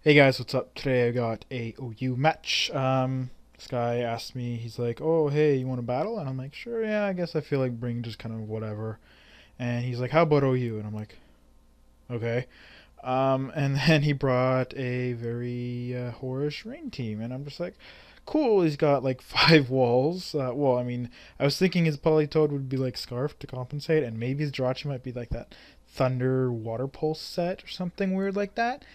Hey guys, what's up? Today I got a OU match. This guy asked me, he's like, "Oh, hey, you want to battle?" And I'm like, "Sure, yeah, I guess I feel like bringing just kind of whatever." And he's like, "How about OU?" And I'm like, "Okay." And then he brought a very whorish rain team, and I'm just like, "Cool." He's got like five walls. Well, I mean, I was thinking his Polytoad would be like Scarf to compensate, and maybe his Jirachi might be like that Thunder Water Pulse set or something weird like that.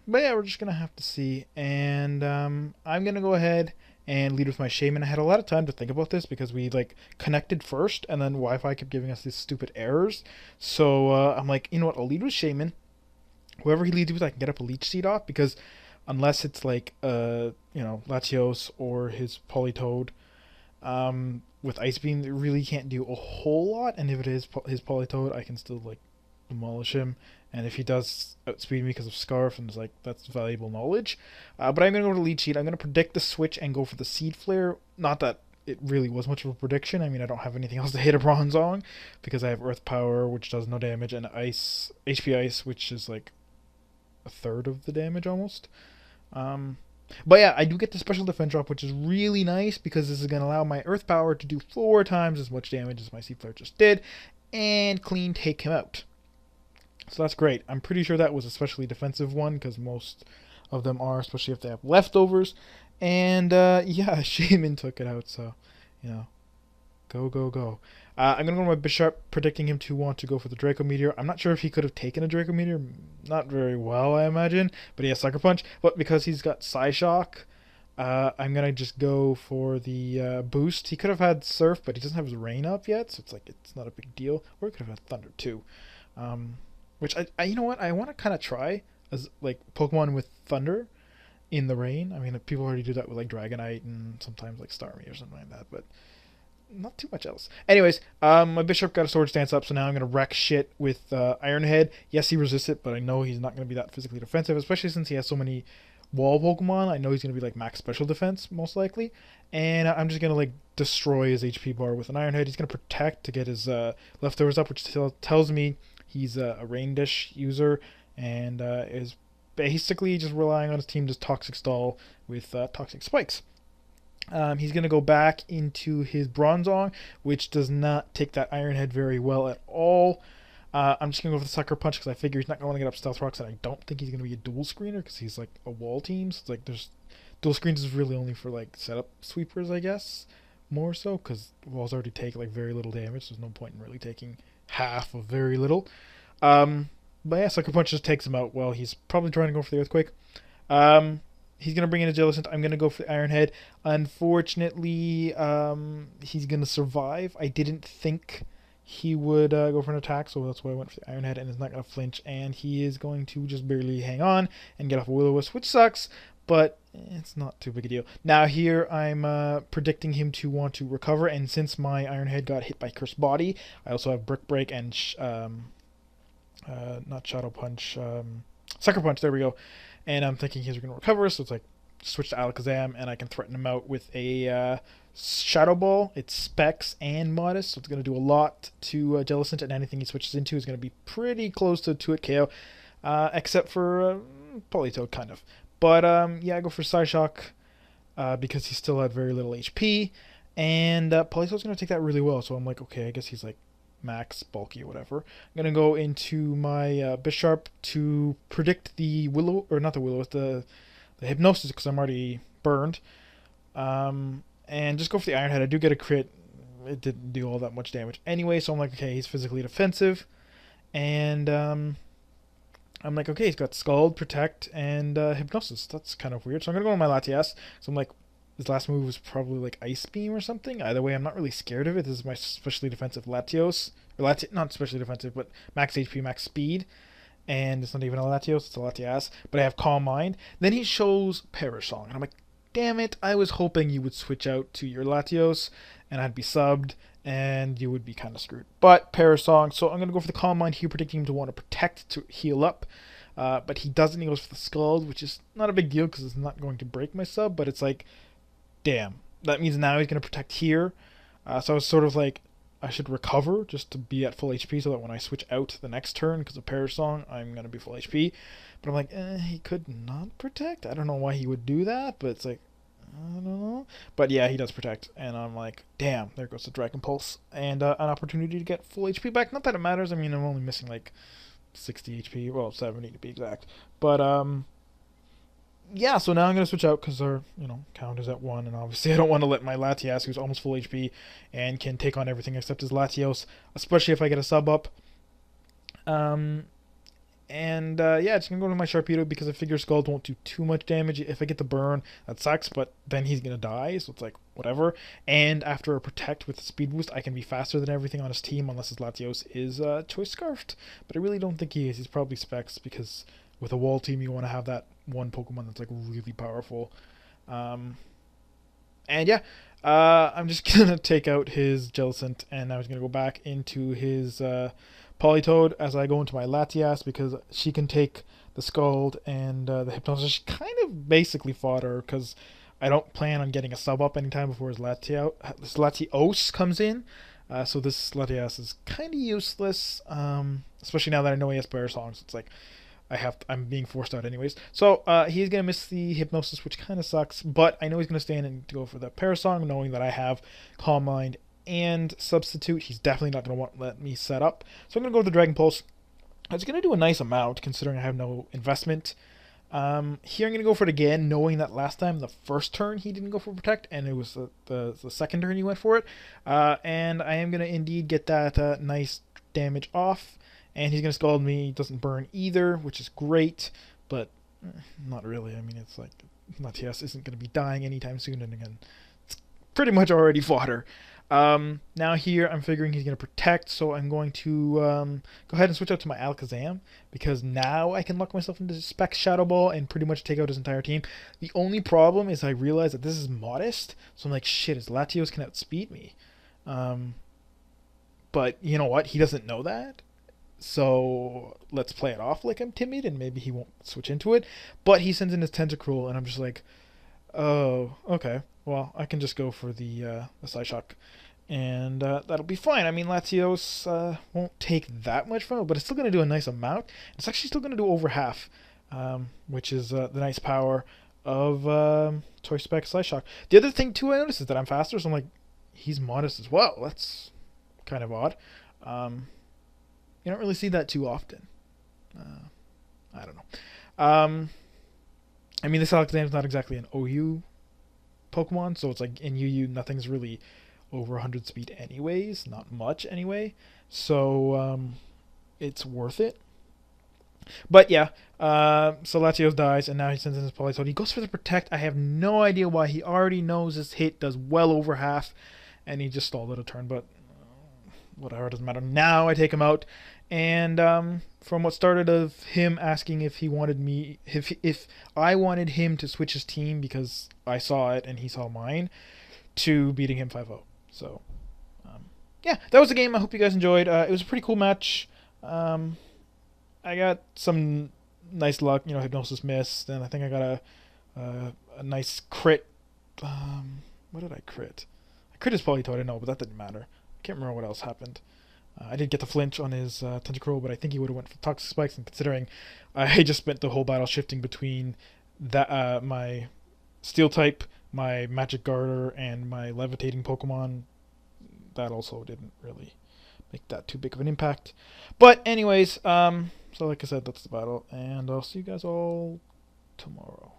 But yeah, we're just gonna have to see. And I'm gonna go ahead and lead with my shaman. I had a lot of time to think about this because we like connected first, and then Wi-Fi kept giving us these stupid errors. So I'm like, you know what? I'll lead with shaman. Whoever he leads with, I can get up a leech seed off because unless it's like Latios or his Polytoad, with Ice Beam, it really can't do a whole lot. And if it is his Polytoad, I can still like demolish him. And if he does outspeed me because of Scarf, and it's like that's valuable knowledge. But I'm gonna go to lead sheet. I'm gonna predict the switch and go for the Seed Flare. Not that it really was much of a prediction. I mean, I don't have anything else to hit a bronze on because I have Earth Power, which does no damage, and Ice HP Ice, which is like a third of the damage almost. Um, but yeah, I do get the special defense drop, which is really nice because this is going to allow my Earth Power to do 4 times as much damage as my Sea Flare just did, and clean take him out. So that's great. I'm pretty sure that was a specially defensive one because most of them are, especially if they have leftovers. And yeah, Shaman took it out, so you know, go, go, go. I'm gonna go with my Bisharp, predicting him to want to go for the Draco Meteor. I'm not sure if he could have taken a Draco Meteor, not very well, I imagine. But he has Sucker Punch. But because he's got Psyshock, I'm gonna just go for the boost. He could have had Surf, but he doesn't have his Rain up yet, so it's like it's not a big deal. Or he could have had Thunder too. Um, which I you know what, I want to kind of try as like Pokemon with Thunder in the rain. I mean, people already do that with like Dragonite and sometimes like Starmie or something like that, but not too much else. Anyways, my Bishop got a Sword Stance up, so now I'm going to wreck shit with Iron Head. Yes, he resists it, but I know he's not going to be that physically defensive, especially since he has so many wall Pokemon. I know he's going to be like max special defense, most likely. And I'm just going to like destroy his HP bar with an Iron Head. He's going to protect to get his leftovers up, which tells me he's a Rain Dish user and is basically just relying on his team to Toxic Stall with Toxic Spikes. He's going to go back into his Bronzong, which does not take that Iron Head very well at all. I'm just going to go for the Sucker Punch because I figure he's not going to want to get up Stealth Rocks, and I don't think he's going to be a dual screener because he's like a wall team. So it's like there's dual screens is really only for like setup sweepers, I guess, more so because walls already take like very little damage. So there's no point in really taking half of very little. But yeah, Sucker Punch just takes him out. Well, he's probably trying to go for the Earthquake. Um, he's gonna bring in a Jellicent. I'm gonna go for the Iron Head. Unfortunately, he's gonna survive. I didn't think he would go for an attack, so that's why I went for the Iron Head, and he's not gonna flinch, and he is going to just barely hang on and get off a Will-O-Wisp, which sucks, but it's not too big a deal. Now here I'm predicting him to want to recover, and since my Iron Head got hit by Cursed Body, I also have Brick Break and not Shadow Punch, Sucker Punch. There we go. And I'm thinking he's going to recover, so it's like switch to Alakazam, and I can threaten him out with a Shadow Ball. It's Specs and Modest, so it's going to do a lot to Jellicent, and anything he switches into is going to be pretty close to 2-hit KO, except for Politoed, kind of. But yeah, I go for Psyshock because he still had very little HP, and Politoed's going to take that really well, so I'm like, okay, I guess he's like max bulky or whatever. I'm gonna go into my Bisharp to predict the Willow, or not the Willow, the Hypnosis because I'm already burned. And just go for the Iron Head. I do get a crit. It didn't do all that much damage anyway, so I'm like, okay, he's physically defensive, and I'm like, okay, he's got Scald, Protect, and Hypnosis. That's kind of weird. So I'm gonna go on my Latias. So I'm like, his last move was probably like Ice Beam or something. Either way, I'm not really scared of it. This is my specially defensive Latios. Or not specially defensive, but max HP, max speed. And it's not even a Latios, it's a Latias. But I have Calm Mind. Then he shows Perish Song. And I'm like, damn it, I was hoping you would switch out to your Latios. And I'd be subbed. And you would be kind of screwed. But Perish Song. So I'm going to go for the Calm Mind here, predicting him to want to protect to heal up. But he doesn't. He goes for the Scald, which is not a big deal because it's not going to break my sub. But it's like, damn, that means now he's going to protect here. So I was sort of like, I should recover just to be at full HP so that when I switch out the next turn, because of Parrish Song, I'm going to be full HP. But I'm like, he could not protect? I don't know why he would do that, but it's like, I don't know. But yeah, he does protect. And I'm like, damn, there goes the Dragon Pulse. And an opportunity to get full HP back. Not that it matters. I mean, I'm only missing like 60 HP. Well, 70 to be exact. But, yeah, so now I'm going to switch out because our, count is at 1. And obviously I don't want to let my Latias, who's almost full HP and can take on everything except his Latios, especially if I get a sub up. Yeah, just going to go to my Sharpedo because I figure Scald won't do too much damage. If I get the burn, that sucks, but then he's going to die, so it's like, whatever. And after a Protect with Speed Boost, I can be faster than everything on his team, unless his Latios is Choice Scarfed. But I really don't think he is. He's probably Specs, because with a wall team, you want to have that one Pokemon that's like really powerful. And yeah, I'm just going to take out his Jellicent, and I was going to go back into his Politoed as I go into my Latias, because she can take the Scald and the Hypnosis. She kind of basically fought her, because I don't plan on getting a sub up anytime before his Latios comes in. So this Latias is kind of useless, especially now that I know he has Bear Songs. It's like I'm being forced out anyways. So he's gonna miss the Hypnosis, which kind of sucks. But I know he's gonna stand and go for the Parasong, knowing that I have Calm Mind and Substitute. He's definitely not gonna let me set up. So I'm gonna go with the Dragon Pulse. It's gonna do a nice amount considering I have no investment. Here I'm gonna go for it again, knowing that last time the first turn he didn't go for Protect, and it was the second turn he went for it. And I am gonna indeed get that nice damage off. And he's going to Scald me. He doesn't burn either, which is great. But not really. I mean, it's like Latias isn't going to be dying anytime soon. And again, it's pretty much already fought her. Now here, I'm figuring he's going to Protect. So I'm going to go ahead and switch out to my Alakazam. Because now I can lock myself into Specs Shadow Ball and pretty much take out his entire team. The only problem is I realize that this is modest. So I'm like, shit, his Latios can outspeed me. But you know what? He doesn't know that. So let's play it off like I'm timid, and maybe he won't switch into it. But he sends in his Tentacruel, and I'm just like, oh, okay. Well, I can just go for the Psyshock, and that'll be fine. I mean, Latios won't take that much from it, but it's still going to do a nice amount. It's actually still going to do over half, which is the nice power of Toy Spec Psyshock. The other thing, too, I noticed is that I'm faster, so I'm like, he's modest as well. That's kind of odd. You don't really see that too often. I don't know. I mean, this Alakazam is not exactly an OU Pokemon, so it's like in UU, nothing's really over 100 speed anyways. Not much anyway. So it's worth it. But yeah, so Latios dies, and now he sends in his Politoed. He goes for the Protect. I have no idea why. He already knows his hit does well over half, and he just stalled it a turn, but whatever, it doesn't matter. Now I take him out, and from what started of him asking if he wanted me, if I wanted him to switch his team because I saw it and he saw mine, to beating him 5-0. So yeah, that was the game. I hope you guys enjoyed. It was a pretty cool match. I got some nice luck, Hypnosis missed, and I think I got a nice crit. What did I crit? I crit his Politoed, I know, but that didn't matter. Can't remember what else happened. I did get the flinch on his Tentacruel, but I think he would have went for Toxic Spikes, and considering I just spent the whole battle shifting between that my Steel type, my Magic Garter, and my Levitating Pokemon, that also didn't really make that too big of an impact. But anyways, so like I said, that's the battle, and I'll see you guys all tomorrow.